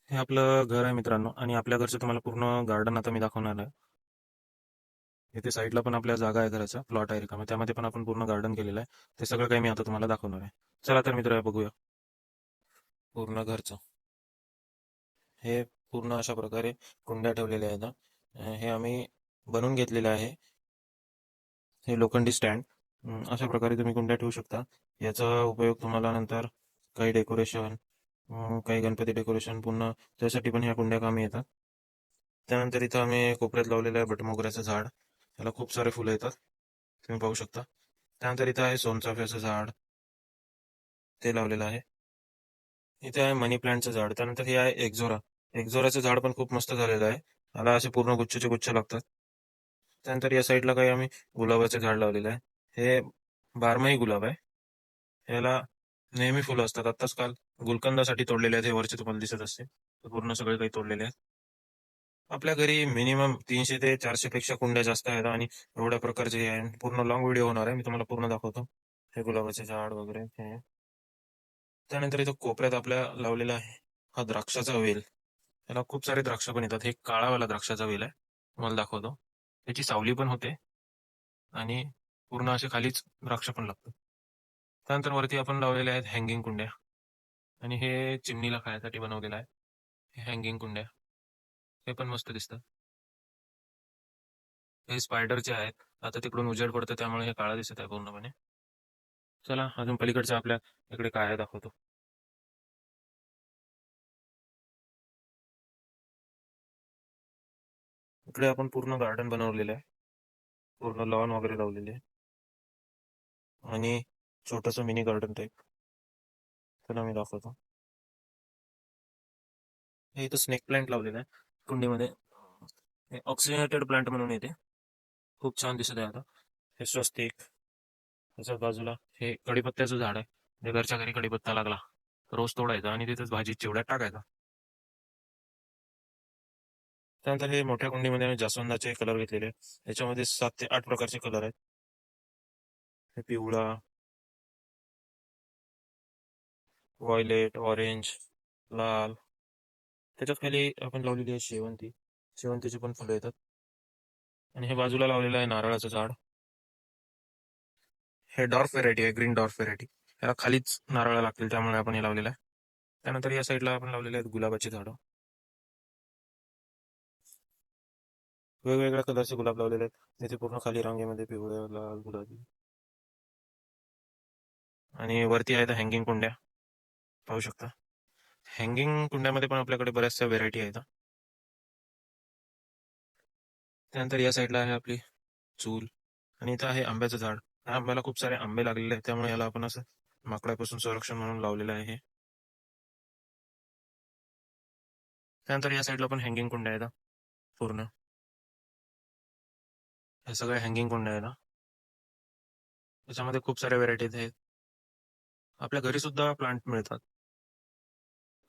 हे आपलं घर आहे मित्रांनो आणि आपल्या घरचं तुम्हाला पूर्ण गार्डन आता मी दाखवणार आहे. इथे साईडला पण आपल्या जागा आहे, घराचा प्लॉट आहे रिकामा, त्यामध्ये पण आपण पूर्ण गार्डन केलेलं आहे. ते सगळं काही मी आता तुम्हाला दाखवणार आहे. चला तर मित्र बघूया पूर्ण घरचं. हे पूर्ण अशा प्रकारे कुंड्या ठेवलेल्या आहेत. हे आम्ही बनवून घेतलेलं आहे. हे लोखंडी स्टँड अशा प्रकारे तुम्ही कुंड्या ठेवू शकता. याचा उपयोग तुम्हाला नंतर काही डेकोरेशन, काही गणपती डेकोरेशन पूर्ण त्यासाठी पण ह्या कुंड्या कामी येतात. त्यानंतर इथं आम्ही कोपऱ्यात लावलेलं आहे बटमोगऱ्याचं झाड. त्याला खूप सारे फुलं येतात, तुम्ही पाहू शकता. त्यानंतर इथं आहे सोनचाफ्याचं झाड, ते लावलेलं आहे. इथे आहे मनी प्लांटचं झाड. त्यानंतर हे आहे एक्झोरा. एक्झोराचं झाड पण खूप मस्त झालेलं आहे. त्याला असे पूर्ण गुच्छचे गुच्छ लागतात. त्यानंतर या साईडला काही आम्ही गुलाबाचे झाड लावलेलं आहे. हे बारमाही गुलाब आहे. याला नेहमी फुलं असतात. आत्ताच काल गुलकंदासाठी तोडलेले आहेत, हे वरचे तुम्हाला दिसत असते. पूर्ण सगळे काही तोडलेले आहेत. आपल्या घरी मिनिमम 300 ते 400 पेक्षा कुंड्या जास्त आहेत आणि एवढ्या प्रकारचे हे आहे. पूर्ण लॉंग व्हिडिओ होणार आहे, मी तुम्हाला पूर्ण दाखवतो. हे गुलाबाचे झाड वगैरे हे. त्यानंतर इथं कोपऱ्यात आपल्या लावलेला आहे हा द्राक्षाचा वेल. त्याला खूप सारे द्राक्ष पण येतात. हे काळावाला द्राक्षाचा वेल आहे, तुम्हाला दाखवतो. त्याची सावली पण होते आणि पूर्ण असे खालीच द्राक्ष पण लागतात. त्यानंतर वरती आपण लावलेले आहेत हँगिंग कुंड्या आणि हे चिमणीला खाण्यासाठी बनवलेलं आहे. हे हँगिंग कुंड्या, हे पण मस्त दिसतात. हे स्पायडरचे आहेत. आता तिकडून उजेड पडतं त्यामुळे हे काळा दिसत आहे पूर्णपणे. चला अजून पलीकडच्या आपल्या इकडे काय आहे दाखवतो. इकडे आपण पूर्ण गार्डन बनवलेलं आहे, पूर्ण लॉन वगैरे लावलेले आहे आणि छोटस मिनी गार्डन टाईप, त्याला मी दाखवतो. हे इथं स्नेक प्लांट लावलेलं आहे कुंडीमध्ये. हे ऑक्सिजनेटेड प्लांट म्हणून येते, खूप छान दिसत आहे आता. हे स्वस्तिक. त्याच्या बाजूला हे कडीपत्त्याचं झाड आहे. जे घरच्या घरी कडीपत्ता लागला रोज तोडायचा आणि तिथेच भाजीत चिवड्यात टाकायचा. त्यानंतर हे मोठ्या कुंडीमध्ये आम्ही जास्वंदाचे कलर घेतलेले आहेत. याच्यामध्ये 7 ते 8 प्रकारचे कलर आहेत. हे पिवळा, व्हायलेट, ऑरेंज, लाल. त्याच्यात खाली आपण लावलेली आहे शेवंती. शेवंतीची पण फुलं येतात. आणि हे बाजूला लावलेलं आहे नारळाचं झाड. हे डॉर्फ व्हेरायटी आहे, ग्रीन डॉर्फ व्हेरायटी. याला खालीच नारळ लागतील त्यामुळे आपण हे लावलेलं आहे. त्यानंतर या साईडला आपण लावलेले आहेत गुलाबाची झाडं. वेगवेगळ्या कलरचे गुलाब लावलेले आहेत. तिथे पूर्ण खाली रांगेमध्ये पिवळ्या, लाल, गुलाबी. आणि वरती आहेत हँगिंग कुंड्या, पाहू शकता. हँगिंग कुंड्यामध्ये पण आपल्याकडे बऱ्याचशा व्हेरायटी आहेत. त्यानंतर या साईडला आहे आपली चूल आणि इथं आहे आंब्याचं झाड. या आंब्याला खूप सारे आंबे लागलेले आहेत त्यामुळे याला आपण असं माकडापासून संरक्षण म्हणून लावलेलं आहे हे. त्यानंतर या साईडला पण हँगिंग कुंड्या आहेत पूर्ण. हे सगळे हँगिंग कुंड्या आहेत. त्याच्यामध्ये खूप साऱ्या व्हेरायटीज आहेत. आपल्या घरी सुद्धा प्लांट मिळतात.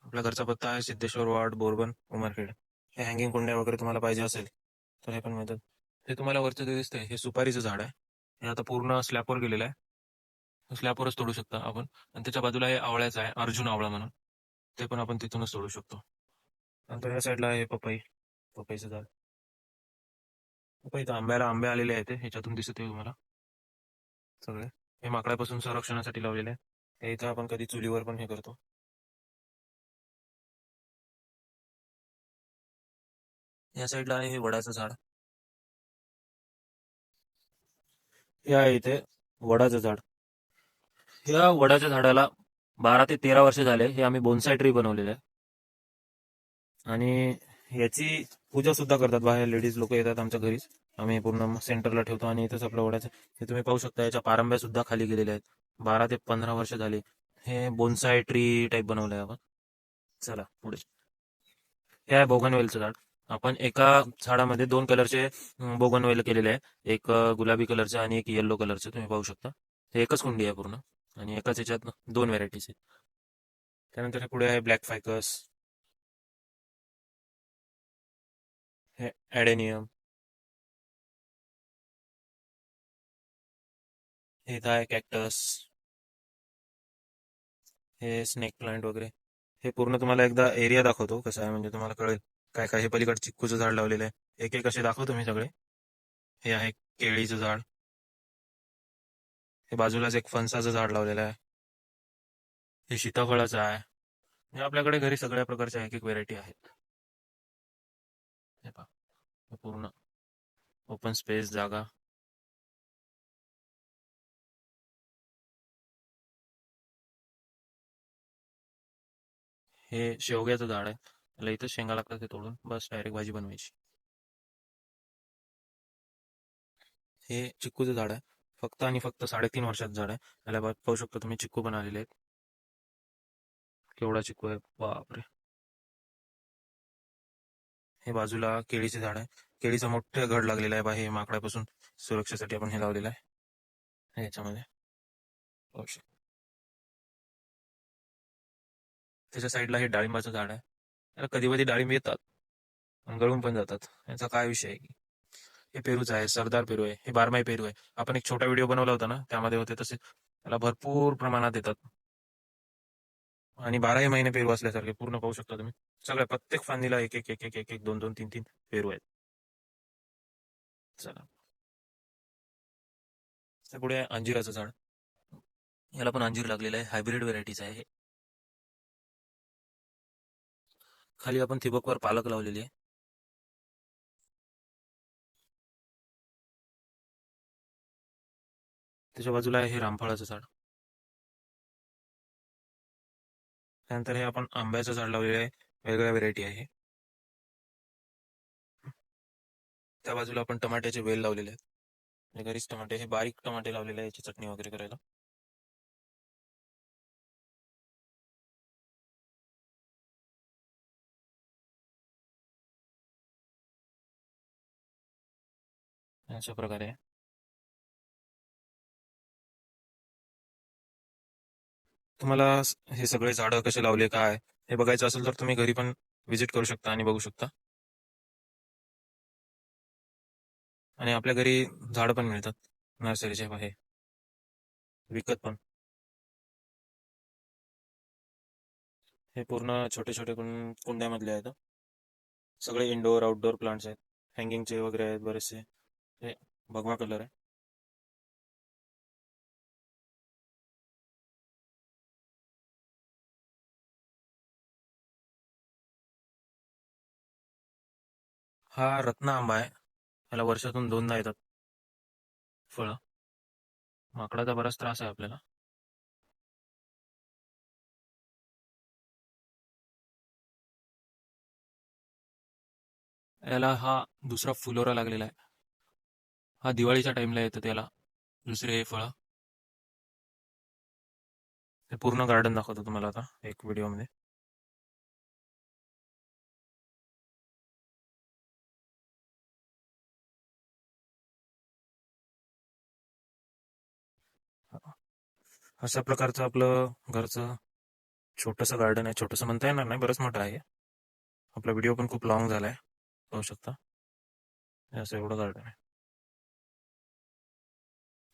आपल्या घरचा पत्ता आहे सिद्धेश्वर वार्ड, बोरबन, उमरखेड. हे हँगिंग कुंड्या वगैरे तुम्हाला पाहिजे असेल तर हे पण मिळतात. हे तुम्हाला वरचं जे दिसतंय हे सुपारीचं झाड आहे. हे आता पूर्ण स्लॅपवर गेलेलं आहे. स्लॅपवरच तोडू शकता आपण. आणि त्याच्या बाजूला हे आवळ्याचं आहे, अर्जुन आवळा म्हणून. ते पण आपण तिथूनच तोडू शकतो. नंतर या साईडला आहे पपई, पपईचं झाड. पपई इथं आंब्याला आंबे आलेले आहेत, ह्याच्यातून दिसत आहे तुम्हाला सगळे. हे माकडापासून संरक्षणासाठी लावलेले आहे. हे इथं आपण कधी चुलीवर पण हे करतो. या साईडला आहे हे वडाचं झाड. हे आहे इथे वडाचं झाड. या वडाच्या झाडाला 12 ते 13 वर्ष झाले. हे आम्ही बोन्साय ट्री बनवलेलं आहे आणि याची पूजा सुद्धा करतात. बाहेर लेडीज लोक येतात आमच्या घरीच. आम्ही पूर्ण सेंटरला ठेवतो आणि इथंच आपलं वडाचं हे तुम्ही पाहू शकता. याच्या पारंब्या सुद्धा खाली गेलेल्या आहेत. 12 ते 15 वर्ष झाली. हे बोन्साय ट्री टाईप बनवलंय आपण. चला पुढे. हे आहे बोगनवेलचं झाड. आपण एका झाडामध्ये 2 कलरचे बोगनवेल केलेले आहे. एक गुलाबी कलरचं आणि एक येल्लो कलरचं, तुम्ही पाहू शकता. हे एकच कुंडी आहे पूर्ण आणि एकाच याच्यात 2 व्हेरायटीज आहेत. त्यानंतर हे पुढे आहे ब्लॅक फायकस. हे ॲडेनियम. हे इथं आहे कॅक्टस. हे स्नेक प्लांट वगैरे. हे पूर्ण तुम्हाला एकदा एरिया दाखवतो कसं आहे, म्हणजे तुम्हाला कळेल काय काय. हे पलीकडे चिक्कूचं झाड लावलेलं आहे, एक एक असे दाखवतो मी सगळे. हे आहे केळीचं झाड, हे बाजूलाच एक फणसाचं झाड लावलेलं आहे, हे सीताफळाचं आहे. हे आपल्याकडे घरी सगळ्या प्रकारच्या एक एक व्हेरायटी आहेत. हे पहा, हे पूर्ण ओपन स्पेस जागा. हे शेवग्याचं झाड आहे, त्याला इथं शेंगा लागतात, ते तोडून बस डायरेक्ट भाजी बनवायची. हे चिक्कूचं झाड आहे, फक्त आणि फक्त 3.5 वर्षाचं झाड आहे. त्याला पाहू शकता तुम्ही, चिक्कू पण आलेले आहेत. केवढा चिक्कू आहे बापरे. हे बाजूला केळीचे झाड आहे, केळीचा मोठा घड लागलेला आहे बाहेर माकडापासून सुरक्षेसाठी आपण हे लावलेलं आहे. ह्याच्यामध्ये पाहू शकता. त्याच्या साईडला हे डाळिंबाचं झाड आहे, त्याला कधी कधी डाळिंब येतात आणि गळून पण जातात. याचा काय विषय आहे की, हे पेरूच आहे, सरदार पेरू आहे, हे बारमाही पेरू आहे. आपण एक छोटा व्हिडिओ बनवला होता ना, त्यामध्ये होते तसे. त्याला भरपूर प्रमाणात येतात आणि 12ही महिने पेरू असल्यासारखे पूर्ण पाहू शकता तुम्ही. सगळ्या प्रत्येक फांदीला एक एक एक एक एक एक दोन दोन तीन तीन पेरू आहेत. चला, त्या पुढे आहे अंजिराचं झाड. याला पण अंजीर लागलेलं आहे, हायब्रिड व्हेरायटीज आहे हे. खाली आपण ठिबकवर पालक लावलेली आहे. त्याच्या बाजूला आहे हे रामफळाचं झाड. त्यानंतर हे आपण आंब्याचं झाड लावलेलं आहे, वेगवेगळ्या व्हेरायटी आहे. त्या बाजूला आपण टमाट्याचे वेल लावलेले आहेत, म्हणजे घरीच टमाटे, हे बारीक टमाटे लावलेले आहे याची चटणी वगैरे करायला. अशा प्रकारे आहे. तुम्हाला हे सगळे झाडं कसे लावले काय हे बघायचं असेल तर तुम्ही घरी पण व्हिजिट करू शकता आणि बघू शकता. आणि आपल्या घरी झाडं पण मिळतात नर्सरीचे बाहेर, विकत पण. हे पूर्ण छोटे छोटे कुंड्यामधले आहेत. सगळे इंडोर आउटडोर प्लांट्स आहेत, हँगिंगचे वगैरे आहेत बरेचसे. हे भगवा कलर आहे. हा रत्न आंबा आहे, याला वर्षातून 2दा येतात फळं. माकडाचा बराच त्रास आहे आपल्याला. याला हा दुसरा फुलोरा लागलेला आहे, हा दिवाळीच्या टाइमला येतं त्याला दुसरे हे फळं. हे पूर्ण गार्डन दाखवतो तुम्हाला आता एक व्हिडिओमध्ये. अशा प्रकारचं आपलं घरचं छोटंसं गार्डन आहे. छोटंसं म्हणता येणार नाही, बरंच मोठं आहे. आपला व्हिडिओ पण खूप लॉंग झालाय, पाहू शकता. हे असं एवढं गार्डन आहे.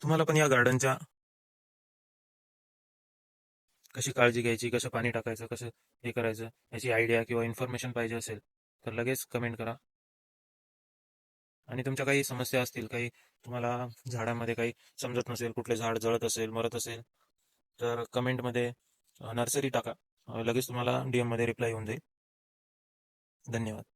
तुम्हाला पण या गार्डनच्या कशी काळजी घ्यायची, कसं पाणी टाकायचं, कसं हे करायचं याची आयडिया किंवा इन्फॉर्मेशन पाहिजे असेल तर लगेच कमेंट करा. आणि तुमच्या काही समस्या असतील, काही तुम्हाला झाडामध्ये काही समजत नसेल, कुठले झाड जळत असेल, मरत असेल, तर कमेंटमध्ये नर्सरी टाका. लगेच तुम्हाला DM मध्ये रिप्लाय येऊन जाईल. धन्यवाद.